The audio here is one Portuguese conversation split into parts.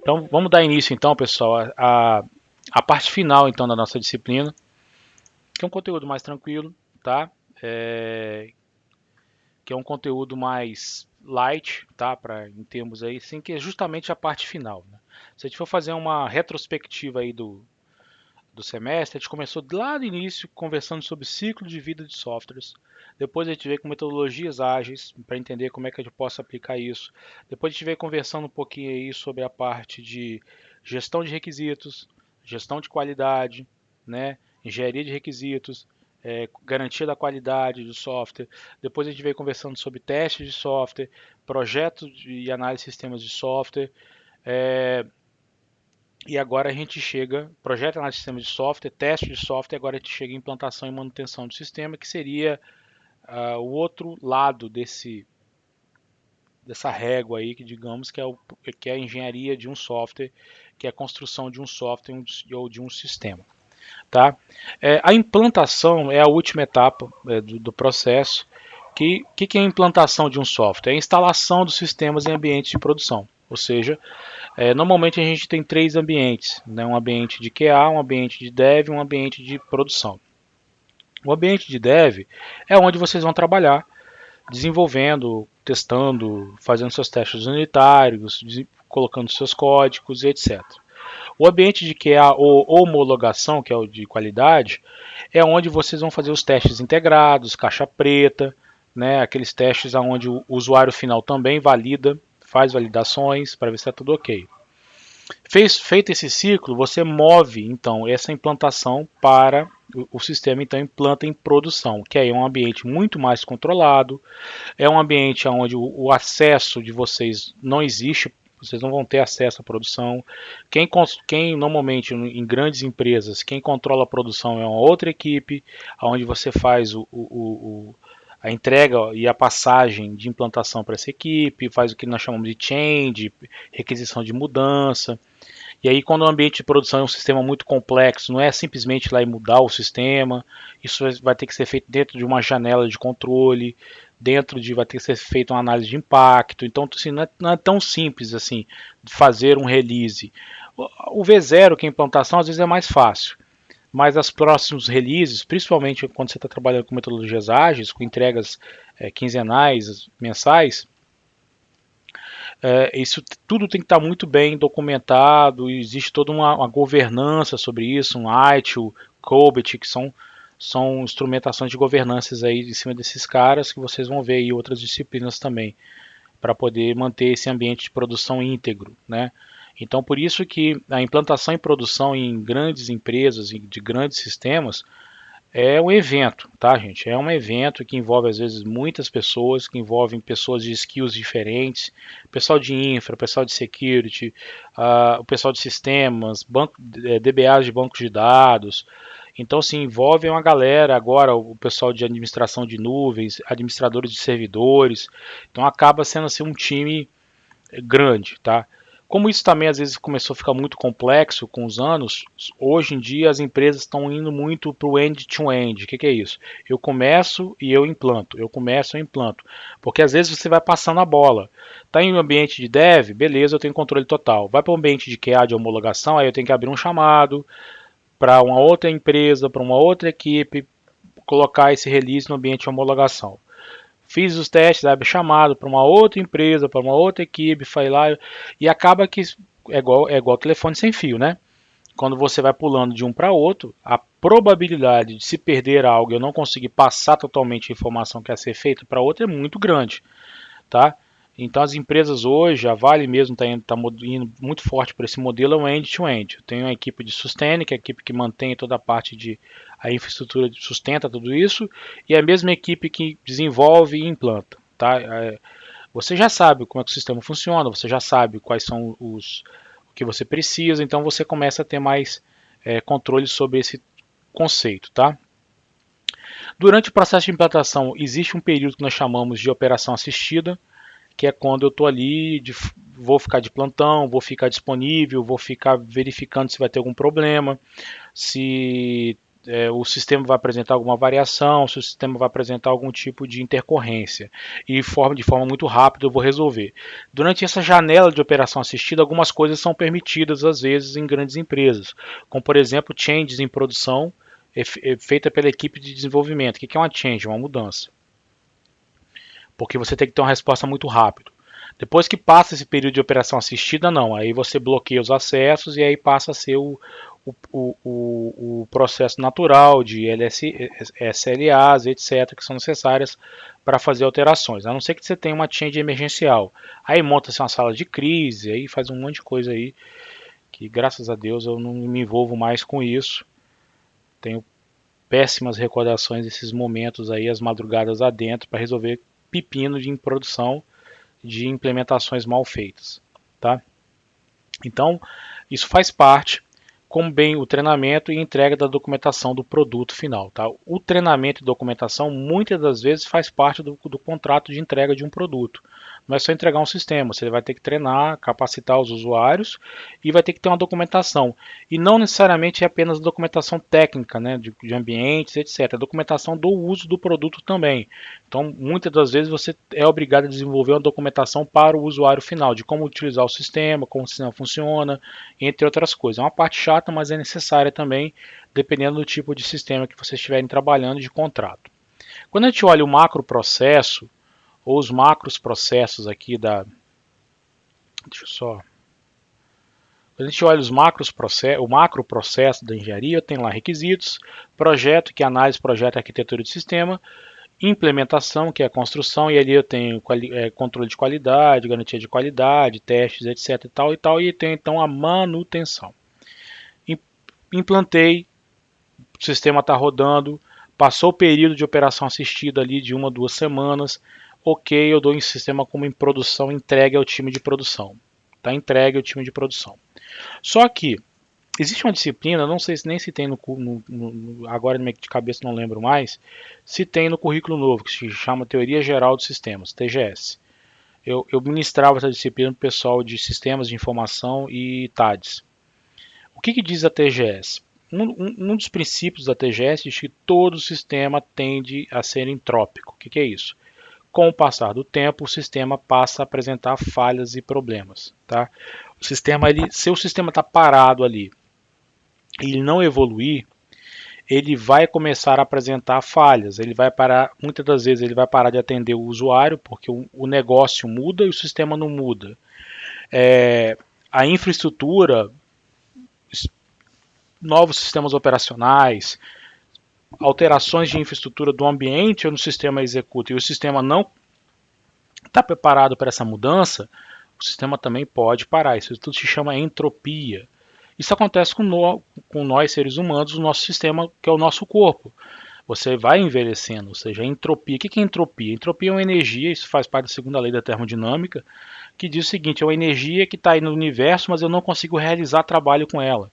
Então, vamos dar início, então, pessoal, a parte final, então, da nossa disciplina, que é um conteúdo mais tranquilo, tá? Que é um conteúdo mais light, tá? Em termos aí, sim, que é justamente a parte final, né? Se a gente for fazer uma retrospectiva aí do semestre, a gente começou lá no início conversando sobre ciclo de vida de softwares. Depois a gente veio com metodologias ágeis para entender como é que a gente possa aplicar isso. Depois a gente veio conversando um pouquinho aí sobre a parte de gestão de requisitos, gestão de qualidade, né? Engenharia de requisitos, garantia da qualidade do software. Depois a gente veio conversando sobre testes de software, projetos e análise de sistemas de software. É, e agora a gente chega, projeto análise de sistema de software, teste de software, agora a gente chega em implantação e manutenção do sistema, que seria o outro lado dessa régua aí, que digamos que é a engenharia de um software, que é a construção de um software ou de um sistema. Tá? A implantação é a última etapa do processo. Que é a implantação de um software? É a instalação dos sistemas em ambientes de produção. Ou seja, normalmente a gente tem três ambientes, né? Um ambiente de QA, um ambiente de dev e um ambiente de produção. O ambiente de dev é onde vocês vão trabalhar, desenvolvendo, testando, fazendo seus testes unitários, colocando seus códigos, etc. O ambiente de QA ou homologação, que é o de qualidade, é onde vocês vão fazer os testes integrados, caixa preta, né? Aqueles testes onde o usuário final também valida, faz validações para ver se está tudo ok. Feito esse ciclo, você move então essa implantação para o sistema, então implanta em produção, que aí é um ambiente muito mais controlado, é um ambiente onde o acesso de vocês não existe, vocês não vão ter acesso à produção. Quem normalmente em grandes empresas, quem controla a produção é uma outra equipe, onde você faz a entrega e a passagem de implantação para essa equipe, faz o que nós chamamos de change, requisição de mudança. E aí, quando o ambiente de produção é um sistema muito complexo, não é simplesmente ir lá e mudar o sistema, isso vai ter que ser feito dentro de uma janela de controle, vai ter que ser feita uma análise de impacto. Então, assim, não é tão simples assim fazer um release. O V0, que é a implantação, às vezes é mais fácil, mas os próximos releases, principalmente quando você está trabalhando com metodologias ágeis, com entregas quinzenais, mensais, isso tudo tem que estar muito bem documentado, existe toda uma governança sobre isso, um ITIL, COBIT, que são instrumentações de governanças aí em cima desses caras, que vocês vão ver em outras disciplinas também, para poder manter esse ambiente de produção íntegro, né? Então, por isso que a implantação e produção em grandes empresas, de grandes sistemas, é um evento, tá, gente? É um evento que envolve, às vezes, muitas pessoas, que envolvem pessoas de skills diferentes, pessoal de infra, pessoal de security, o pessoal de sistemas, DBAs de bancos de dados. Então, se envolve uma galera, agora o pessoal de administração de nuvens, administradores de servidores. Então, acaba sendo assim, um time grande, tá? Como isso também às vezes começou a ficar muito complexo com os anos, hoje em dia as empresas estão indo muito para o end-to-end. O que é isso? Eu começo e eu implanto. Eu começo e eu implanto. Porque às vezes você vai passando a bola. Está em um ambiente de dev, beleza, eu tenho controle total. Vai para o ambiente de QA, de homologação, aí eu tenho que abrir um chamado para uma outra empresa, para uma outra equipe, colocar esse release no ambiente de homologação. Fiz os testes, abre chamado para uma outra empresa, para uma outra equipe, foi lá e acaba que é igual telefone sem fio, né? Quando você vai pulando de um para outro, a probabilidade de se perder algo e eu não conseguir passar totalmente a informação que é ser feita para outra é muito grande, tá? Então as empresas hoje, a Vale mesmo está indo muito forte por esse modelo, é um end-to-end. Eu tenho uma equipe de sustain, que é a equipe que mantém toda a parte de a infraestrutura, sustenta tudo isso, e a mesma equipe que desenvolve e implanta. Tá? Você já sabe como é que o sistema funciona, você já sabe quais são o que você precisa, então você começa a ter mais controle sobre esse conceito. Tá? Durante o processo de implantação, existe um período que nós chamamos de operação assistida, que é quando eu estou ali, vou ficar de plantão, vou ficar disponível, vou ficar verificando se vai ter algum problema, se o sistema vai apresentar alguma variação, se o sistema vai apresentar algum tipo de intercorrência. E de forma muito rápida eu vou resolver. Durante essa janela de operação assistida, algumas coisas são permitidas às vezes em grandes empresas, como por exemplo changes em produção feita pela equipe de desenvolvimento. O que é uma change? Uma mudança. Porque você tem que ter uma resposta muito rápida. Depois que passa esse período de operação assistida, não. Aí você bloqueia os acessos e aí passa a ser o processo natural de SLAs, etc., que são necessárias para fazer alterações. A não ser que você tenha uma change emergencial. Aí monta-se uma sala de crise, aí faz um monte de coisa aí, que graças a Deus eu não me envolvo mais com isso. Tenho péssimas recordações desses momentos aí, as madrugadas adentro, para resolver pepino de produção de implementações mal feitas, tá? Então, isso faz parte, como bem o treinamento e entrega da documentação do produto final, tá? O treinamento e documentação muitas das vezes faz parte do contrato de entrega de um produto. Não é só entregar um sistema, você vai ter que treinar, capacitar os usuários e vai ter que ter uma documentação. E não necessariamente é apenas documentação técnica, né, de ambientes, etc. É documentação do uso do produto também. Então, muitas das vezes você é obrigado a desenvolver uma documentação para o usuário final, de como utilizar o sistema, como o sistema funciona, entre outras coisas. É uma parte chata, mas é necessária também, dependendo do tipo de sistema que vocês estiverem trabalhando de contrato. Quando a gente olha o macro processo, ou os macros processos aqui da... Deixa eu só... Quando a gente olha os macros processos, o macro processo da engenharia, tem lá requisitos, projeto, que é análise, projeto e arquitetura de sistema, implementação, que é a construção, e ali eu tenho controle de qualidade, garantia de qualidade, testes, etc e tal, e tenho então a manutenção. Implantei, o sistema está rodando, passou o período de operação assistida ali de 1 a 2 semanas, ok, eu dou em sistema como em produção, entregue ao time de produção. Está entregue ao time de produção. Só que existe uma disciplina, não sei nem se tem agora de cabeça não lembro mais, se tem no currículo novo, que se chama Teoria Geral de Sistemas, TGS. Eu ministrava essa disciplina para o pessoal de Sistemas de Informação e TADS. O que diz a TGS? Um dos princípios da TGS diz que todo sistema tende a ser entrópico. O que é isso? Com o passar do tempo, o sistema passa a apresentar falhas e problemas. Tá? O sistema, se o sistema está parado ali e ele não evoluir, ele vai começar a apresentar falhas. Ele vai parar, muitas das vezes ele vai parar de atender o usuário, porque o negócio muda e o sistema não muda. A infraestrutura, novos sistemas operacionais, alterações de infraestrutura do ambiente ou no sistema executa e o sistema não está preparado para essa mudança, o sistema também pode parar. Isso tudo se chama entropia. Isso acontece com nós seres humanos, o nosso sistema, que é o nosso corpo. Você vai envelhecendo, ou seja, entropia. O que é entropia? Entropia é uma energia, isso faz parte da segunda lei da termodinâmica, que diz o seguinte: é uma energia que está aí no universo, mas eu não consigo realizar trabalho com ela.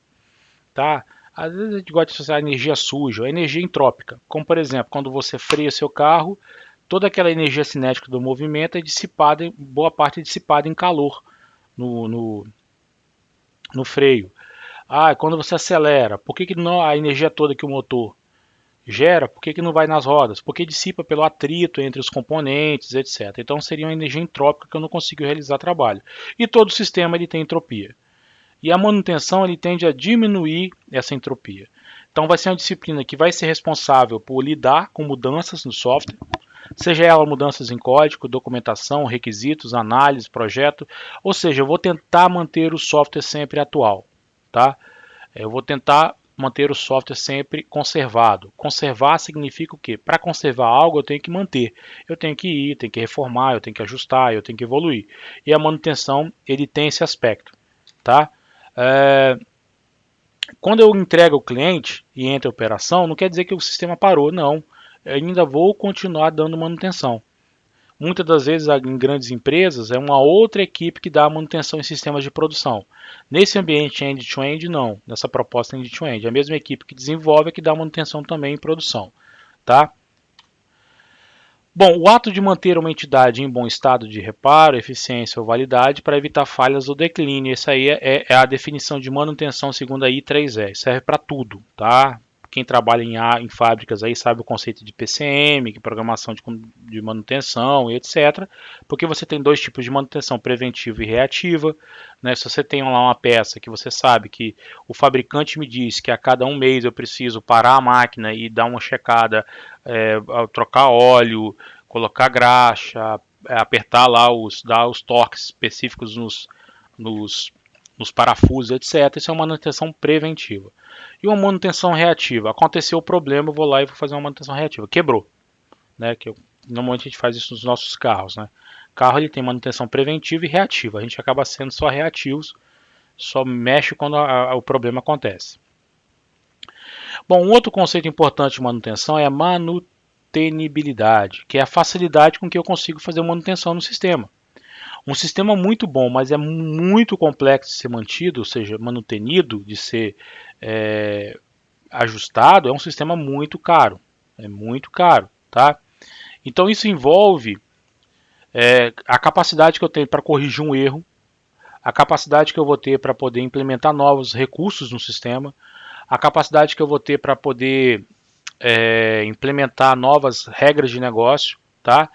Tá? Às vezes a gente gosta de associar a energia suja, a energia entrópica. Como por exemplo, quando você freia seu carro, toda aquela energia cinética do movimento é dissipada, boa parte é dissipada em calor no freio. Quando você acelera, por que não a energia toda que o motor gera, por que não vai nas rodas? Porque dissipa pelo atrito entre os componentes, etc. Então seria uma energia entrópica que eu não consigo realizar trabalho. E todo sistema ele tem entropia. E a manutenção ele tende a diminuir essa entropia. Então vai ser uma disciplina que vai ser responsável por lidar com mudanças no software, seja ela mudanças em código, documentação, requisitos, análise, projeto, ou seja, eu vou tentar manter o software sempre atual. Tá? Eu vou tentar manter o software sempre conservado. Conservar significa o quê? Para conservar algo eu tenho que manter. Eu tenho que ir, tenho que reformar, eu tenho que ajustar, eu tenho que evoluir. E a manutenção ele tem esse aspecto. Tá? Quando eu entrego ao cliente e entra a operação, não quer dizer que o sistema parou, não. Eu ainda vou continuar dando manutenção. Muitas das vezes em grandes empresas é uma outra equipe que dá a manutenção em sistemas de produção. Nesse ambiente end-to-end, não. Nessa proposta end-to-end. É a mesma equipe que desenvolve é que dá manutenção também em produção. Tá? Bom, o ato de manter uma entidade em bom estado de reparo, eficiência ou validade para evitar falhas ou declínio. Essa aí é a definição de manutenção segundo a I3E. Serve para tudo, tá? quem trabalha em fábricas aí sabe o conceito de PCM, que é programação de manutenção e etc. Porque você tem dois tipos de manutenção, preventiva e reativa. Né? Se você tem lá uma peça que você sabe que o fabricante me diz que a cada um mês eu preciso parar a máquina e dar uma checada, trocar óleo, colocar graxa, apertar lá dar os torques específicos nos parafusos, etc. Isso é uma manutenção preventiva. E uma manutenção reativa. Aconteceu o problema, eu vou lá e vou fazer uma manutenção reativa. Quebrou. Né? Normalmente a gente faz isso nos nossos carros. Né? O carro ele tem manutenção preventiva e reativa. A gente acaba sendo só reativos, só mexe quando o problema acontece. Bom, um outro conceito importante de manutenção é a manutenibilidade, que é a facilidade com que eu consigo fazer manutenção no sistema. Um sistema muito bom, mas é muito complexo de ser mantido, ou seja, manutenido, de ser ajustado, é um sistema muito caro. É muito caro, tá? Então isso envolve a capacidade que eu tenho para corrigir um erro, a capacidade que eu vou ter para poder implementar novos recursos no sistema, a capacidade que eu vou ter para poder implementar novas regras de negócio, tá?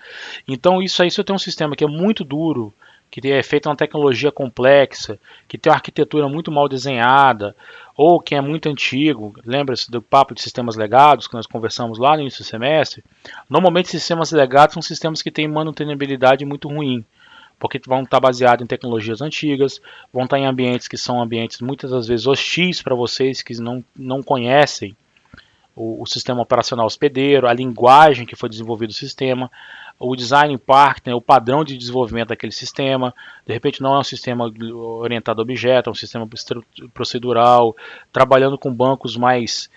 Então isso aí, se eu tenho um sistema que é muito duro, que é feito uma tecnologia complexa, que tem uma arquitetura muito mal desenhada, ou que é muito antigo, lembra-se do papo de sistemas legados que nós conversamos lá no início do semestre? Normalmente sistemas legados são sistemas que têm manutenibilidade muito ruim, porque vão estar baseados em tecnologias antigas, vão estar em ambientes que são ambientes muitas das vezes hostis para vocês, que não conhecem o sistema operacional hospedeiro, a linguagem que foi desenvolvido o sistema, o design partner, o padrão de desenvolvimento daquele sistema. De repente não é um sistema orientado a objeto, é um sistema procedural, trabalhando com bancos mais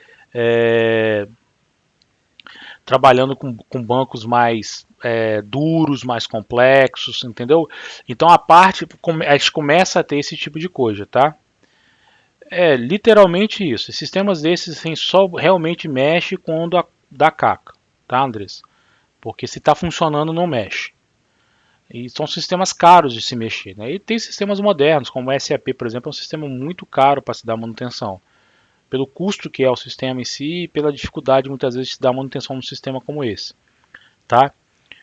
duros, mais complexos, entendeu? Então a gente começa a ter esse tipo de coisa, tá? É literalmente isso. Sistemas desses assim, só realmente mexe quando dá caca, tá, Andrés? Porque se está funcionando, não mexe. E são sistemas caros de se mexer. Né? E tem sistemas modernos, como o SAP, por exemplo, é um sistema muito caro para se dar manutenção. Pelo custo que é o sistema em si e pela dificuldade muitas vezes de se dar manutenção num sistema como esse. Tá?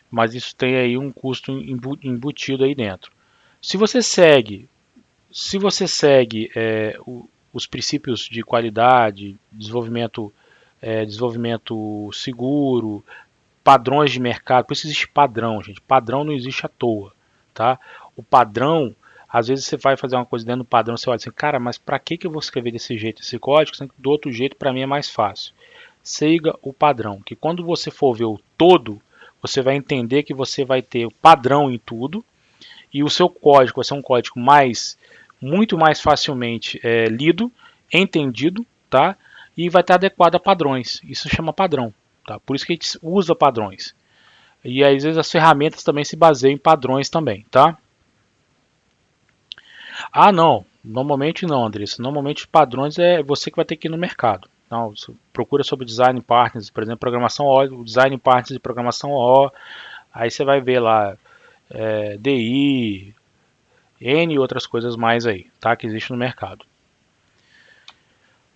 Mas isso tem aí um custo embutido aí dentro. Se você segue os princípios de qualidade, desenvolvimento seguro, padrões de mercado, por isso existe padrão, gente. Padrão não existe à toa, tá? O padrão, às vezes você vai fazer uma coisa dentro do padrão, você olha assim, cara, mas para que eu vou escrever desse jeito esse código? Do outro jeito, para mim é mais fácil. Siga o padrão, que quando você for ver o todo, você vai entender que você vai ter o padrão em tudo e o seu código vai ser um código muito mais facilmente lido, entendido, tá? E vai estar adequado a padrões. Isso chama padrão. Tá? Por isso que a gente usa padrões. E às vezes as ferramentas também se baseiam em padrões também, tá? Ah, não. Normalmente não, Andressa. Normalmente padrões é você que vai ter que ir no mercado. Então, procura sobre design partners, por exemplo, programação O, design partners de programação O. Aí você vai ver lá DI, N e outras coisas mais aí, tá? Que existe no mercado.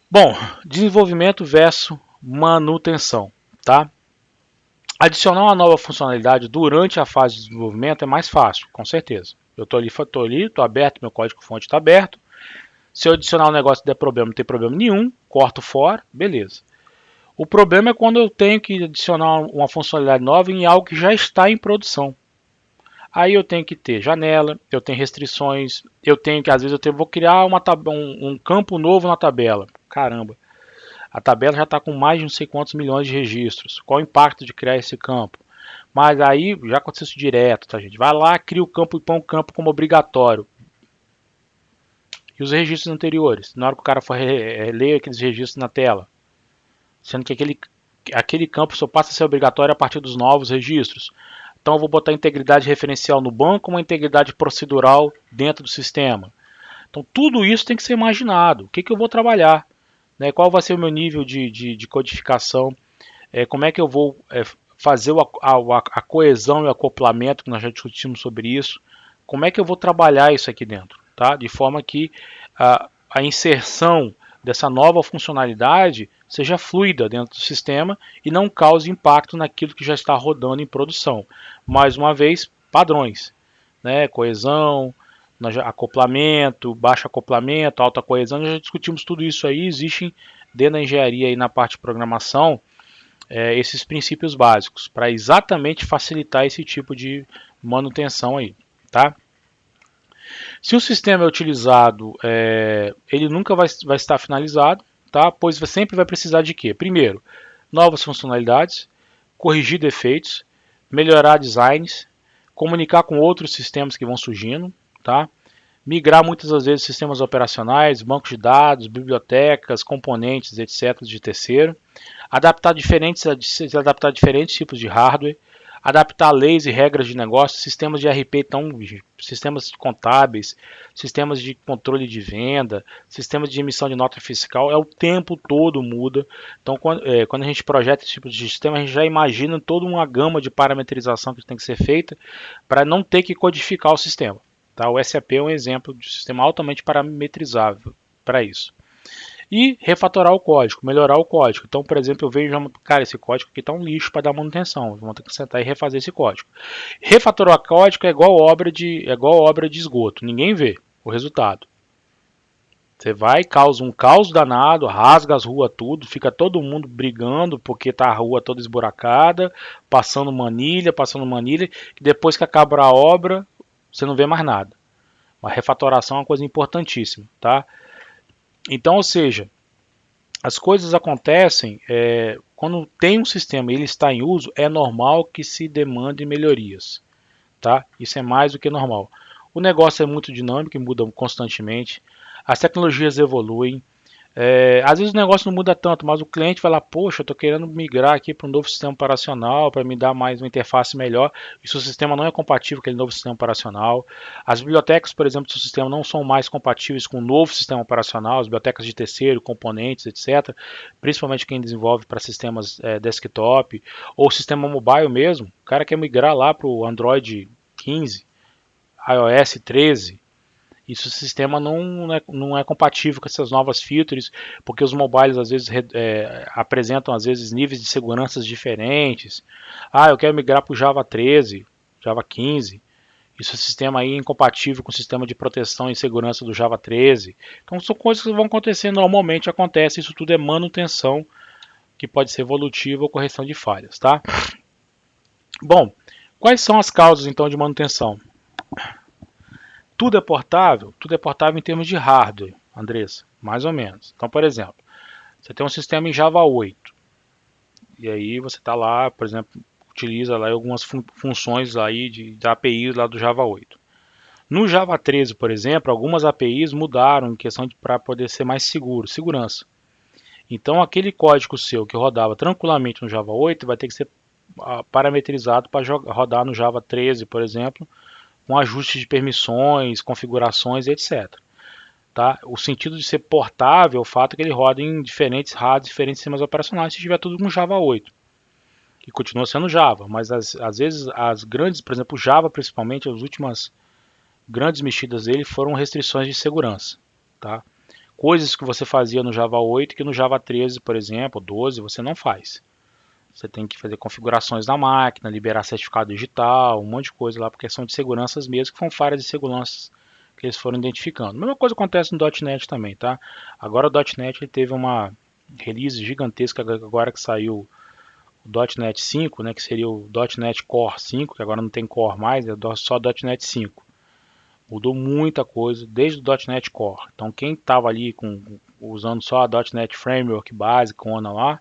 Bom, desenvolvimento versus manutenção, tá? Adicionar uma nova funcionalidade durante a fase de desenvolvimento é mais fácil, com certeza. Eu estou aberto, meu código-fonte está aberto. Se eu adicionar um negócio e der problema, não tem problema nenhum, corto fora, beleza. O problema é quando eu tenho que adicionar uma funcionalidade nova em algo que já está em produção. Aí eu tenho que ter janela, eu tenho restrições, eu tenho que, às vezes, vou criar um campo novo na tabela. Caramba, a tabela já está com mais de não sei quantos milhões de registros. Qual o impacto de criar esse campo? Mas aí já aconteceu isso direto, tá, gente? Vai lá, cria o campo e põe o campo como obrigatório. E os registros anteriores? Na hora que o cara for ler aqueles registros na tela. Sendo que aquele campo só passa a ser obrigatório a partir dos novos registros. Então eu vou botar integridade referencial no banco, uma integridade procedural dentro do sistema. Então tudo isso tem que ser imaginado. O que eu vou trabalhar? Né? Qual vai ser o meu nível de codificação? Como é que eu vou fazer a coesão e o acoplamento, que nós já discutimos sobre isso? Como é que eu vou trabalhar isso aqui dentro? Tá? De forma que a inserção dessa nova funcionalidade seja fluida dentro do sistema e não cause impacto naquilo que já está rodando em produção. Mais uma vez, padrões, né? Coesão, acoplamento, baixo acoplamento, alta coesão, nós já discutimos tudo isso aí, existem dentro da engenharia e na parte de programação esses princípios básicos para exatamente facilitar esse tipo de manutenção aí, tá? Se o sistema é utilizado, ele nunca vai estar finalizado, tá? Pois sempre vai precisar de quê? Primeiro, novas funcionalidades, corrigir defeitos, melhorar designs, comunicar com outros sistemas que vão surgindo, tá? Migrar muitas das vezes sistemas operacionais, bancos de dados, bibliotecas, componentes, etc. de terceiro, adaptar diferentes tipos de hardware, adaptar leis e regras de negócio, sistemas de RP, então, sistemas contábeis, sistemas de controle de venda, sistemas de emissão de nota fiscal, o tempo todo muda. Então, quando a gente projeta esse tipo de sistema, a gente já imagina toda uma gama de parametrização que tem que ser feita para não ter que codificar o sistema. Tá? O SAP é um exemplo de sistema altamente parametrizável para isso. E refatorar o código, melhorar o código. Então, por exemplo, eu vejo, cara, esse código aqui está um lixo para dar manutenção. Vamos ter que sentar e refazer esse código. Refatorar o código é igual obra de esgoto. Ninguém vê o resultado. Você vai, causa um caos danado, rasga as ruas tudo, fica todo mundo brigando porque tá a rua toda esburacada, passando manilha, e depois que acaba a obra, você não vê mais nada. A refatoração é uma coisa importantíssima, tá? Então, ou seja, as coisas acontecem quando tem um sistema e ele está em uso, é normal que se demande melhorias, tá? Isso é mais do que normal. O negócio é muito dinâmico e muda constantemente. As tecnologias evoluem. Às vezes o negócio não muda tanto, mas o cliente vai lá, poxa, eu estou querendo migrar aqui para um novo sistema operacional para me dar mais uma interface melhor. E se o sistema não é compatível com aquele novo sistema operacional. As bibliotecas, por exemplo, do seu sistema não são mais compatíveis com o novo sistema operacional, as bibliotecas de terceiro, componentes, etc. Principalmente quem desenvolve para sistemas desktop ou sistema mobile mesmo. O cara quer migrar lá para o Android 15, iOS 13. Isso o sistema não é compatível com essas novas features, porque os mobiles às vezes apresentam às vezes níveis de segurança diferentes. Ah, eu quero migrar para o Java 13, Java 15. Isso o sistema aí é incompatível com o sistema de proteção e segurança do Java 13. Então são coisas que vão acontecer, normalmente acontece, isso tudo é manutenção, que pode ser evolutiva ou correção de falhas, tá? Bom, quais são as causas então de manutenção? Tudo é portável? Tudo é portável em termos de hardware, Andressa, mais ou menos. Então, por exemplo, você tem um sistema em Java 8, e aí você está lá, por exemplo, utiliza lá algumas funções aí da API lá do Java 8. No Java 13, por exemplo, algumas APIs mudaram em questão para poder ser mais seguro, segurança. Então, aquele código seu que rodava tranquilamente no Java 8 vai ter que ser parametrizado para rodar no Java 13, por exemplo, com ajuste de permissões, configurações, etc. Tá? O sentido de ser portável é o fato que ele roda em diferentes hardwares, diferentes sistemas operacionais, se tiver tudo com Java 8. Que continua sendo Java, mas às vezes as grandes, por exemplo, o Java principalmente, as últimas grandes mexidas dele foram restrições de segurança. Tá? Coisas que você fazia no Java 8 que no Java 13, por exemplo, 12, você não faz. Você tem que fazer configurações na máquina, liberar certificado digital, um monte de coisa lá por questão de seguranças mesmo, que foram falhas de segurança que eles foram identificando. A mesma coisa acontece no .NET também, tá? Agora o .NET ele teve uma release gigantesca agora que saiu o .NET 5, né, que seria o .NET Core 5, que agora não tem Core mais, é só .NET 5. Mudou muita coisa desde o .NET Core. Então quem estava ali usando só a .NET Framework básica lá,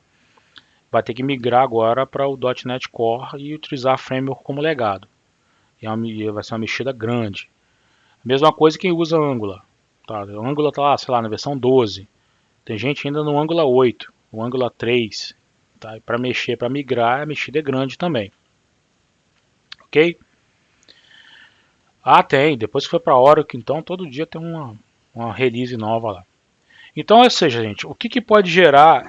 vai ter que migrar agora para o .NET Core e utilizar a Framework como legado. Vai ser uma mexida grande. Mesma coisa quem usa Angular. Tá? O Angular está lá, sei lá, na versão 12. Tem gente ainda no Angular 8, no Angular 3. Tá? Para mexer, para migrar, a mexida é grande também. Ok? Ah, tem. Depois que foi para a Oracle, então todo dia tem uma release nova lá. Então, ou seja, gente, o que pode gerar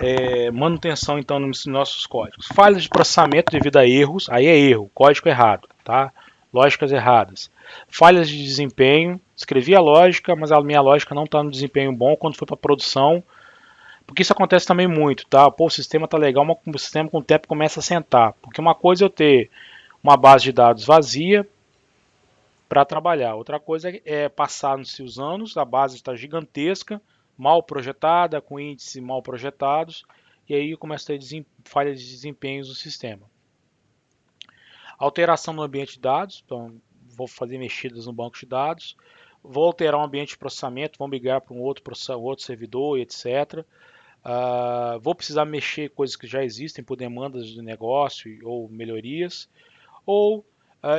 manutenção então nos nossos códigos? Falhas de processamento devido a erros, aí é erro, código errado, tá? Lógicas erradas. Falhas de desempenho, escrevi a lógica, mas a minha lógica não está no desempenho bom, quando foi para produção, Porque isso acontece também muito, tá? Pô, o sistema tá legal, mas o sistema com o tempo começa a sentar. Porque uma coisa é eu ter uma base de dados vazia para trabalhar. Outra coisa é passar-se os anos, a base está gigantesca, mal projetada, com índices mal projetados, e aí começa a ter falhas de desempenho do sistema. Alteração no ambiente de dados, então vou fazer mexidas no banco de dados, vou alterar o ambiente de processamento, vou migrar para um outro servidor, etc. Vou precisar mexer coisas que já existem por demandas de negócio ou melhorias, ou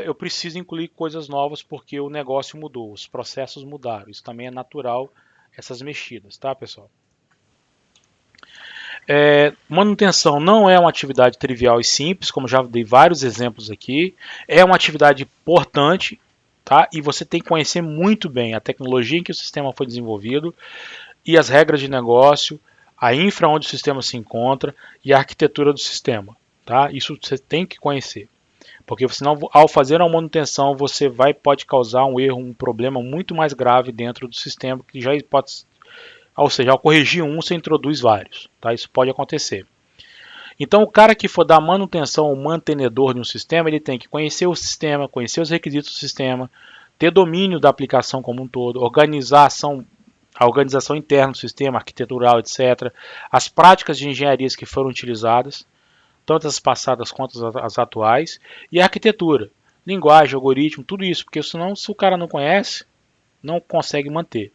eu preciso incluir coisas novas porque o negócio mudou, os processos mudaram. Isso também é natural, essas mexidas, tá, pessoal? Manutenção não é uma atividade trivial e simples, como já dei vários exemplos aqui. É uma atividade importante, tá? E você tem que conhecer muito bem a tecnologia em que o sistema foi desenvolvido e as regras de negócio, a infra onde o sistema se encontra e a arquitetura do sistema, tá? Isso você tem que conhecer. Porque senão, ao fazer uma manutenção, você pode causar um erro, um problema muito mais grave dentro do sistema, que já pode, ou seja, ao corrigir um, você introduz vários. Tá? Isso pode acontecer. Então, o cara que for dar manutenção ou mantenedor de um sistema, ele tem que conhecer o sistema, conhecer os requisitos do sistema, ter domínio da aplicação como um todo, a organização interna do sistema, arquitetural, etc., as práticas de engenharias que foram utilizadas, tanto as passadas quanto as atuais, e a arquitetura, linguagem, algoritmo, tudo isso, porque senão, se o cara não conhece, não consegue manter.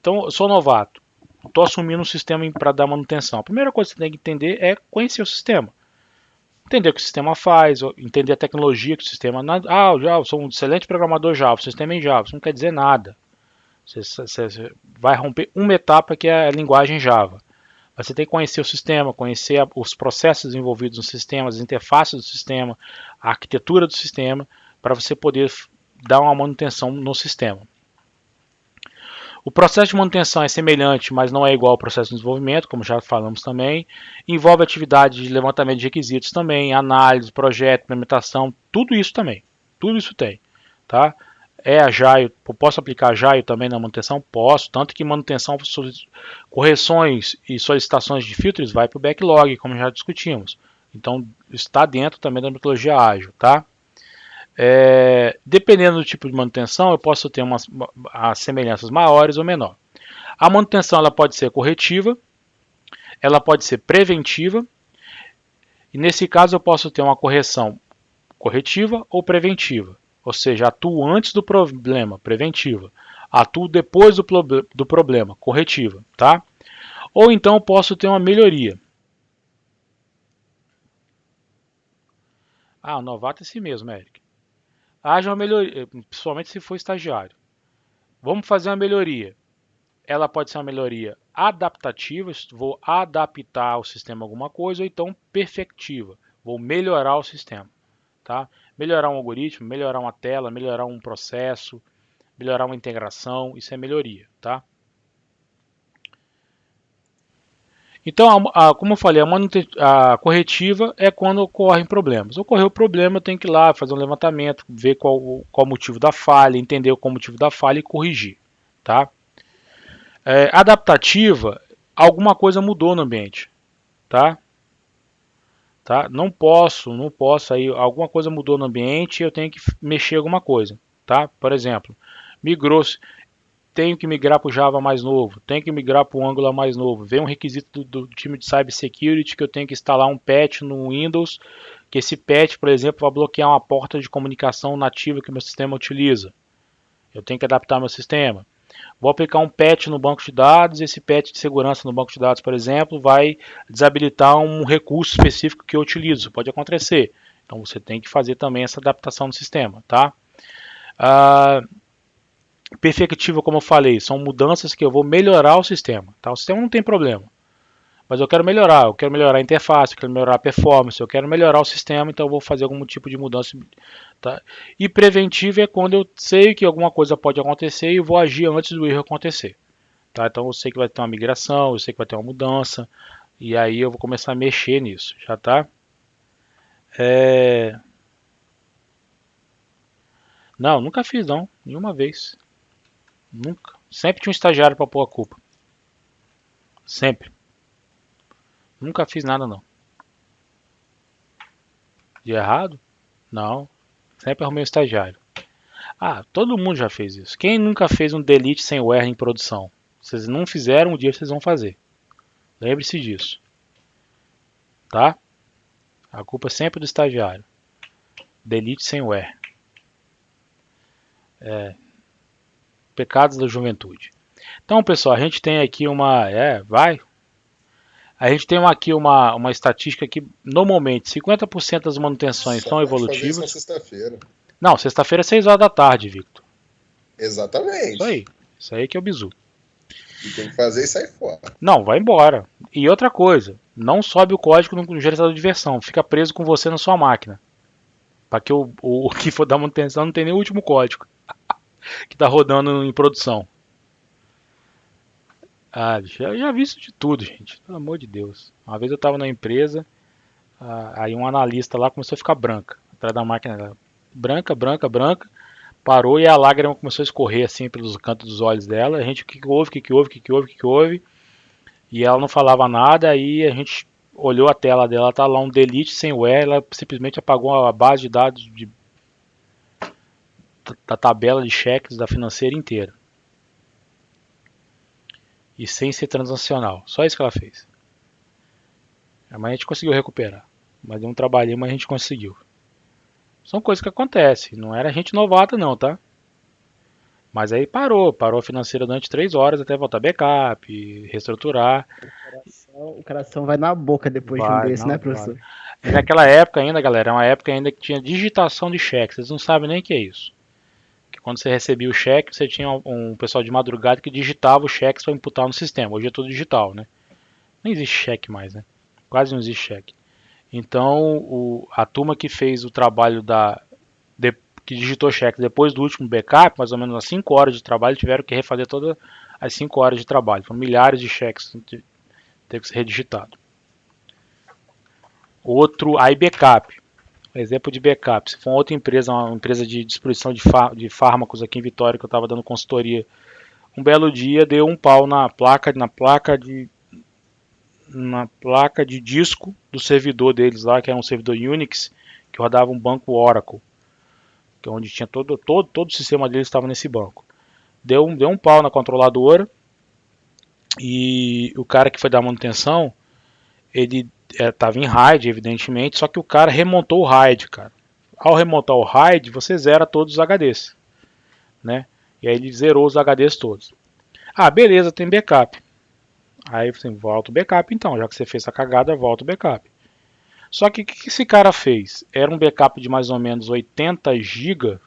Então, eu sou novato, estou assumindo um sistema para dar manutenção. A primeira coisa que você tem que entender é conhecer o sistema. Entender o que o sistema faz, entender a tecnologia que o sistema. Eu sou um excelente programador Java, o sistema é em Java. Isso não quer dizer nada. Você vai romper uma etapa que é a linguagem Java. Você tem que conhecer o sistema, conhecer os processos envolvidos no sistema, as interfaces do sistema, a arquitetura do sistema, para você poder dar uma manutenção no sistema. O processo de manutenção é semelhante, mas não é igual ao processo de desenvolvimento, como já falamos também. Envolve atividade de levantamento de requisitos também, análise, projeto, implementação, tudo isso também. Tudo isso tem. Tá? É Agile, posso aplicar Agile também na manutenção? Posso, tanto que manutenção, correções e solicitações de filtros vai para o backlog, como já discutimos. Então, está dentro também da metodologia ágil, tá? Dependendo do tipo de manutenção, eu posso ter as semelhanças maiores ou menor. A manutenção ela pode ser corretiva, ela pode ser preventiva, e nesse caso eu posso ter uma correção corretiva ou preventiva, ou seja, atuo antes do problema, preventiva, atuo depois do problema, corretiva, tá? Ou então eu posso ter uma melhoria. O novato é si mesmo, Eric. Haja uma melhoria, principalmente se for estagiário. Vamos fazer uma melhoria. Ela pode ser uma melhoria adaptativa, vou adaptar ao sistema alguma coisa, ou então perfectiva, vou melhorar o sistema. Tá? Melhorar um algoritmo, melhorar uma tela, melhorar um processo, melhorar uma integração, isso é melhoria. Tá? Então, como eu falei, a corretiva é quando ocorrem problemas. Ocorreu o problema, eu tenho que ir lá fazer um levantamento, ver qual o motivo da falha, entender qual o motivo da falha e corrigir. Tá? Adaptativa, alguma coisa mudou no ambiente. Tá? Tá? Não posso aí, alguma coisa mudou no ambiente, eu tenho que mexer alguma coisa, tá? Por exemplo, migrou, tenho que migrar para o Java mais novo, tenho que migrar para o Angular mais novo, vem um requisito do time de Cybersecurity que eu tenho que instalar um patch no Windows, que esse patch, por exemplo, vai bloquear uma porta de comunicação nativa que o meu sistema utiliza. Eu tenho que adaptar meu sistema. Vou aplicar um patch no banco de dados, esse patch de segurança no banco de dados, por exemplo, vai desabilitar um recurso específico que eu utilizo. Pode acontecer. Então você tem que fazer também essa adaptação no sistema, tá? Perfectiva, como eu falei, são mudanças que eu vou melhorar o sistema. Tá? O sistema não tem problema, mas eu quero melhorar a interface, eu quero melhorar a performance, eu quero melhorar o sistema, então eu vou fazer algum tipo de mudança. Tá? E preventivo é quando eu sei que alguma coisa pode acontecer e vou agir antes do erro acontecer. Tá? Então eu sei que vai ter uma migração, eu sei que vai ter uma mudança, e aí eu vou começar a mexer nisso, já tá? Não, nunca fiz não, nenhuma vez. Nunca. Sempre tinha um estagiário para pôr a culpa. Sempre. Nunca fiz nada não. De errado? Não. Sempre arrumei um estagiário. Ah, todo mundo já fez isso. Quem nunca fez um delete sem where em produção? Vocês não fizeram, um dia vocês vão fazer. Lembre-se disso, tá? A culpa é sempre do estagiário. Delete sem where. Pecados da juventude. Então, pessoal, a gente tem aqui uma... A gente tem aqui uma estatística que, normalmente, 50% das manutenções Só são pode fazer isso na evolutivas. sexta-feira. Não, sexta-feira, 6 horas da tarde, Victor. Isso aí. Exatamente. Isso aí que é o bizu. E tem que fazer e sair fora. Não, vai embora. E outra coisa, não sobe o código no gerenciador de versão. Fica preso com você na sua máquina. Para que o que for dar manutenção não tenha nem o último código que está rodando em produção. Ah, eu já vi isso de tudo, gente. Pelo amor de Deus. Uma vez eu estava na empresa, aí um analista lá começou a ficar branca. Atrás da máquina. Branca, branca, branca. Parou e a lágrima começou a escorrer assim pelos cantos dos olhos dela. A gente, o que houve, o que houve, o que houve, o que houve. E ela não falava nada, aí a gente olhou a tela dela, tá lá um delete sem where, ela simplesmente apagou a base de dados da tabela de cheques da financeira inteira. E sem ser transacional. Só isso que ela fez. Mas a gente conseguiu recuperar. Mas deu um trabalhinho, mas a gente conseguiu. São coisas que acontecem. Não era gente novata não, tá? Mas aí parou a financeira durante 3 horas até voltar backup, reestruturar. O coração vai na boca depois de um Vai, desse, não, né, vai. professor? E naquela época ainda, galera, é uma época ainda que tinha digitação de cheques. Vocês não sabem nem o que é isso. Que quando você recebia o cheque, você tinha um pessoal de madrugada que digitava os cheques para imputar no sistema. Hoje é tudo digital, né? Nem existe cheque mais, né? Quase não existe cheque. Então, a turma que fez o trabalho que digitou cheque depois do último backup, mais ou menos umas 5 horas de trabalho, tiveram que refazer todas as 5 horas de trabalho. Foram milhares de cheques que teve que ser redigitado. Outro iBackup. Exemplo de backup. Se for outra empresa, uma empresa de distribuição de fármacos aqui em Vitória, que eu estava dando consultoria, um belo dia deu um pau na placa de disco do servidor deles lá, que era um servidor Unix, que rodava um banco Oracle, que é onde tinha todo o sistema deles estava nesse banco. Deu um pau na controladora e o cara que foi dar manutenção, ele estava em RAID, evidentemente, só que o cara remontou o RAID, cara. Ao remontar o RAID, você zera todos os HDs, né? E aí ele zerou os HDs todos. Ah, beleza, tem backup. Aí você volta o backup então, já que você fez essa cagada, volta o backup. Só que o que esse cara fez? Era um backup de mais ou menos 80 GB,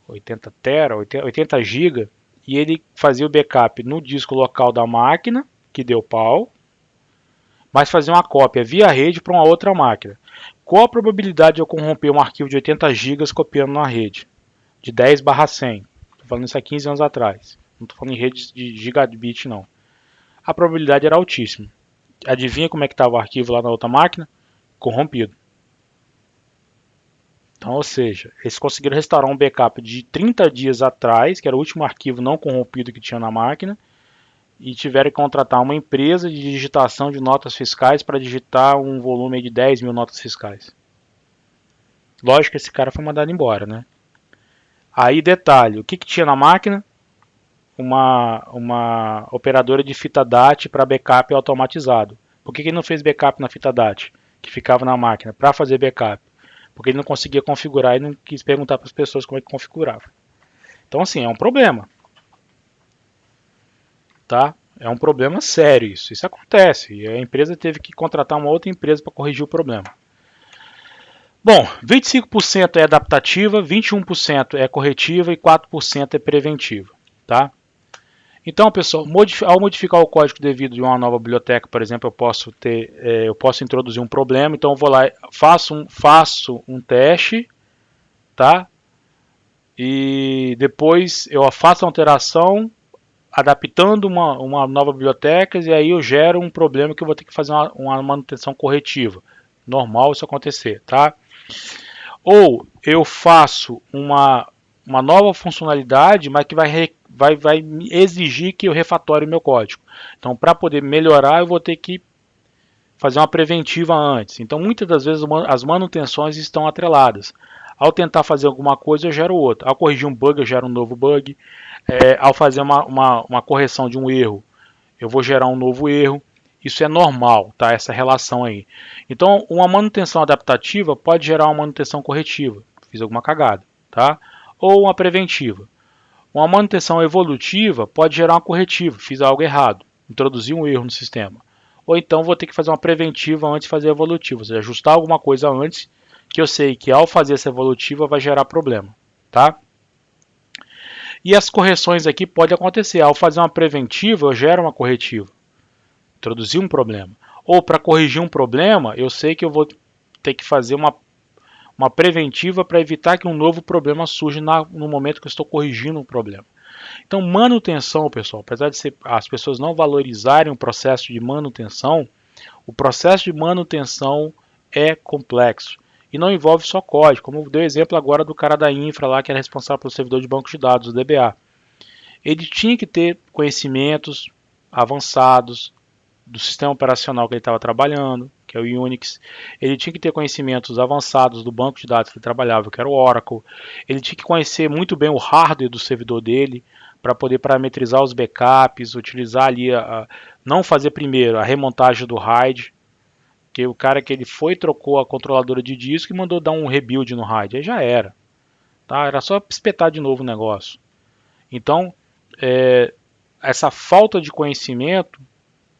80 tera, 80 GB, e ele fazia o backup no disco local da máquina, que deu pau, mas fazia uma cópia via rede para uma outra máquina. Qual a probabilidade de eu corromper um arquivo de 80 GB copiando na rede? De 10/100. Estou falando isso há 15 anos atrás. Não estou falando em redes de gigabit, não. A probabilidade era altíssima. Adivinha como é que estava o arquivo lá na outra máquina? Corrompido. Então, ou seja, eles conseguiram restaurar um backup de 30 dias atrás, que era o último arquivo não corrompido que tinha na máquina, e tiveram que contratar uma empresa de digitação de notas fiscais para digitar um volume de 10 mil notas fiscais. Lógico que esse cara foi mandado embora, né? Aí, detalhe, o que tinha na máquina? Uma operadora de fita DAT para backup automatizado. Por que ele não fez backup na fita DAT, que ficava na máquina, para fazer backup? Porque ele não conseguia configurar e não quis perguntar para as pessoas como é que configurava. Então, assim, é um problema. Tá? É um problema sério isso. Isso acontece. E a empresa teve que contratar uma outra empresa para corrigir o problema. Bom, 25% é adaptativa, 21% é corretiva e 4% é preventiva. Tá? Então, pessoal, ao modificar o código devido de uma nova biblioteca, por exemplo, eu posso introduzir um problema. Então, eu vou lá, faço um teste, tá? E depois eu faço a alteração, adaptando uma nova biblioteca, e aí eu gero um problema que eu vou ter que fazer uma manutenção corretiva. Normal isso acontecer, tá? Ou eu faço uma nova funcionalidade, mas que vai exigir que eu refatore o meu código. Então, para poder melhorar, eu vou ter que fazer uma preventiva antes. Então, muitas das vezes as manutenções estão atreladas. Ao tentar fazer alguma coisa, eu gero outra. Ao corrigir um bug, eu gero um novo bug. Ao fazer uma correção de um erro, eu vou gerar um novo erro. Isso é normal, tá? Essa relação aí. Então, uma manutenção adaptativa pode gerar uma manutenção corretiva. Fiz alguma cagada, tá? Ou uma preventiva. Uma manutenção evolutiva pode gerar uma corretiva. Fiz algo errado. Introduzi um erro no sistema. Ou então vou ter que fazer uma preventiva antes de fazer a evolutiva. Ou seja, ajustar alguma coisa antes que eu sei que ao fazer essa evolutiva vai gerar problema, tá? E as correções aqui podem acontecer. Ao fazer uma preventiva, eu gero uma corretiva. Introduzir um problema. Ou para corrigir um problema, eu sei que eu vou ter que fazer uma preventiva para evitar que um novo problema surja no momento que eu estou corrigindo um problema. Então, manutenção, pessoal, apesar de as pessoas não valorizarem o processo de manutenção, o processo de manutenção é complexo. E não envolve só código, como eu dei o exemplo agora do cara da infra lá, que era responsável pelo servidor de banco de dados, o DBA. Ele tinha que ter conhecimentos avançados do sistema operacional que ele estava trabalhando, que é o Unix. Ele tinha que ter conhecimentos avançados do banco de dados que ele trabalhava, que era o Oracle. Ele tinha que conhecer muito bem o hardware do servidor dele, para poder parametrizar os backups, utilizar ali, não fazer primeiro a remontagem do RAID, que o cara que ele foi, trocou a controladora de disco e mandou dar um rebuild no RAID, aí já era. Tá? Era só espetar de novo o negócio. Então, essa falta de conhecimento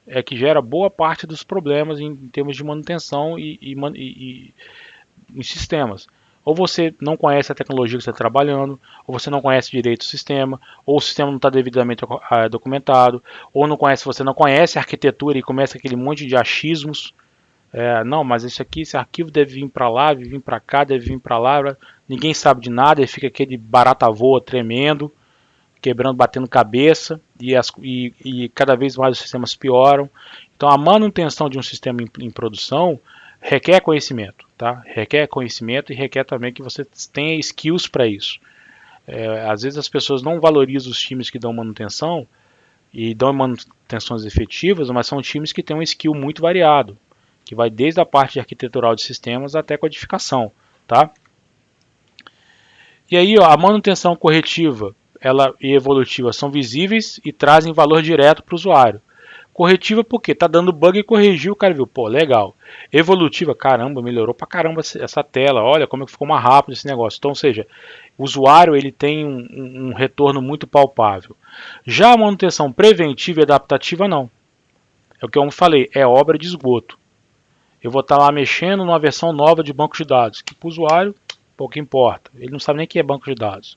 é que gera boa parte dos problemas em termos de manutenção e em sistemas. Ou você não conhece a tecnologia que você está trabalhando, ou você não conhece direito o sistema, ou o sistema não está devidamente documentado, ou você não conhece a arquitetura e começa aquele monte de achismos. Não, mas esse arquivo deve vir para lá, deve vir para cá, deve vir para lá. Ninguém sabe de nada, e fica aquele barata voa tremendo, quebrando, batendo cabeça, e cada vez mais os sistemas pioram. Então a manutenção de um sistema em produção requer conhecimento, tá? Requer conhecimento e requer também que você tenha skills para isso. Às vezes as pessoas não valorizam os times que dão manutenção e dão manutenções efetivas, mas são times que têm um skill muito variado, que vai desde a parte arquitetural de sistemas até codificação, tá? E aí, a manutenção corretiva e evolutiva são visíveis e trazem valor direto para o usuário. Corretiva porque está dando bug e corrigiu, o cara viu, pô, legal. Evolutiva, caramba, melhorou pra caramba essa tela, olha como é que ficou mais rápido esse negócio. Então, ou seja, o usuário ele tem um retorno muito palpável. Já a manutenção preventiva e adaptativa não. É o que eu falei, é obra de esgoto. Eu vou estar lá mexendo numa versão nova de banco de dados, que para o usuário pouco importa, ele não sabe nem o que é banco de dados.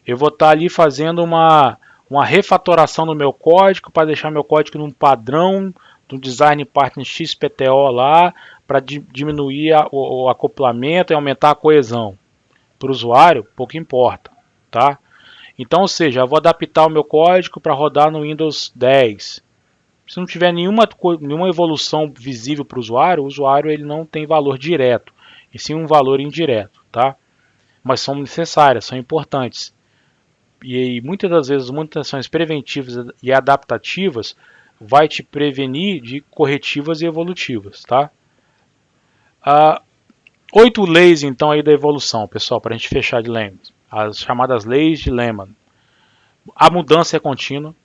Eu vou estar ali fazendo uma refatoração no meu código para deixar meu código num padrão do Design Partner XPTO lá, para diminuir o acoplamento e aumentar a coesão. Para o usuário, pouco importa, tá? Então, ou seja, eu vou adaptar o meu código para rodar no Windows 10. Se não tiver nenhuma evolução visível para o usuário ele não tem valor direto, e sim um valor indireto, tá? Mas são necessárias, são importantes. E muitas das vezes as manutenções preventivas e adaptativas vai te prevenir de corretivas e evolutivas, tá? 8 leis então aí da evolução, pessoal, para a gente fechar de Lehman. As chamadas leis de Lehman. A mudança é contínua.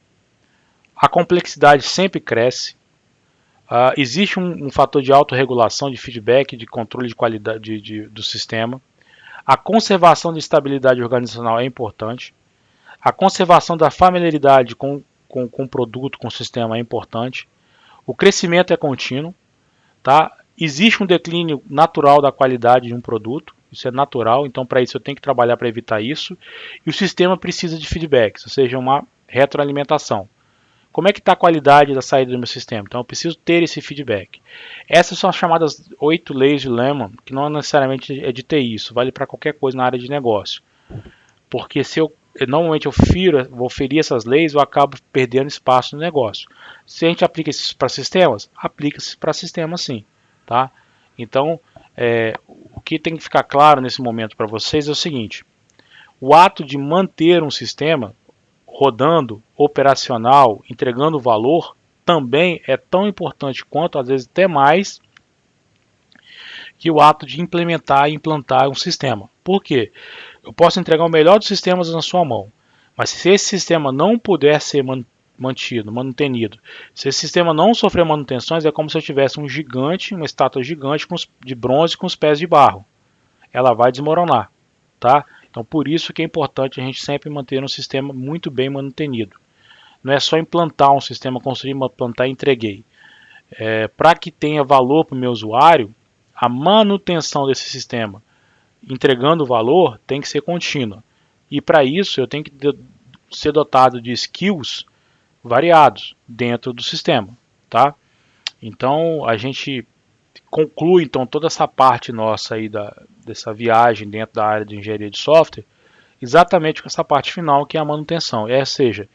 A complexidade sempre cresce. Existe um fator de autorregulação, de feedback, de controle de qualidade do sistema. A conservação de estabilidade organizacional é importante. A conservação da familiaridade com o produto, com o sistema é importante. O crescimento é contínuo. Tá? Existe um declínio natural da qualidade de um produto. Isso é natural, então para isso eu tenho que trabalhar para evitar isso. E o sistema precisa de feedbacks, ou seja, uma retroalimentação. Como é que está a qualidade da saída do meu sistema? Então eu preciso ter esse feedback. Essas são as chamadas 8 leis de Lehman, que não necessariamente é de TI, isso vale para qualquer coisa na área de negócio. Porque se normalmente eu vou ferir essas leis, eu acabo perdendo espaço no negócio. Se a gente aplica isso para sistemas, aplica-se para sistemas sim. Tá? Então, o que tem que ficar claro nesse momento para vocês é o seguinte: o ato de manter um sistema rodando, operacional, entregando valor, também é tão importante quanto, às vezes até mais, que o ato de implementar e implantar um sistema. Por quê? Eu posso entregar o melhor dos sistemas na sua mão, mas se esse sistema não puder ser mantenido, se esse sistema não sofrer manutenções, é como se eu tivesse um gigante, uma estátua gigante de bronze com os pés de barro. Ela vai desmoronar, tá? Então por isso que é importante a gente sempre manter um sistema muito bem mantenido. Não é só implantar um sistema, construir, implantar e entreguei. Para que tenha valor para o meu usuário, a manutenção desse sistema, entregando valor, tem que ser contínua. E para isso eu tenho que ser dotado de skills variados dentro do sistema, tá? Então a gente conclui então toda essa parte nossa aí dessa viagem dentro da área de engenharia de software, exatamente com essa parte final que é a manutenção. Seja,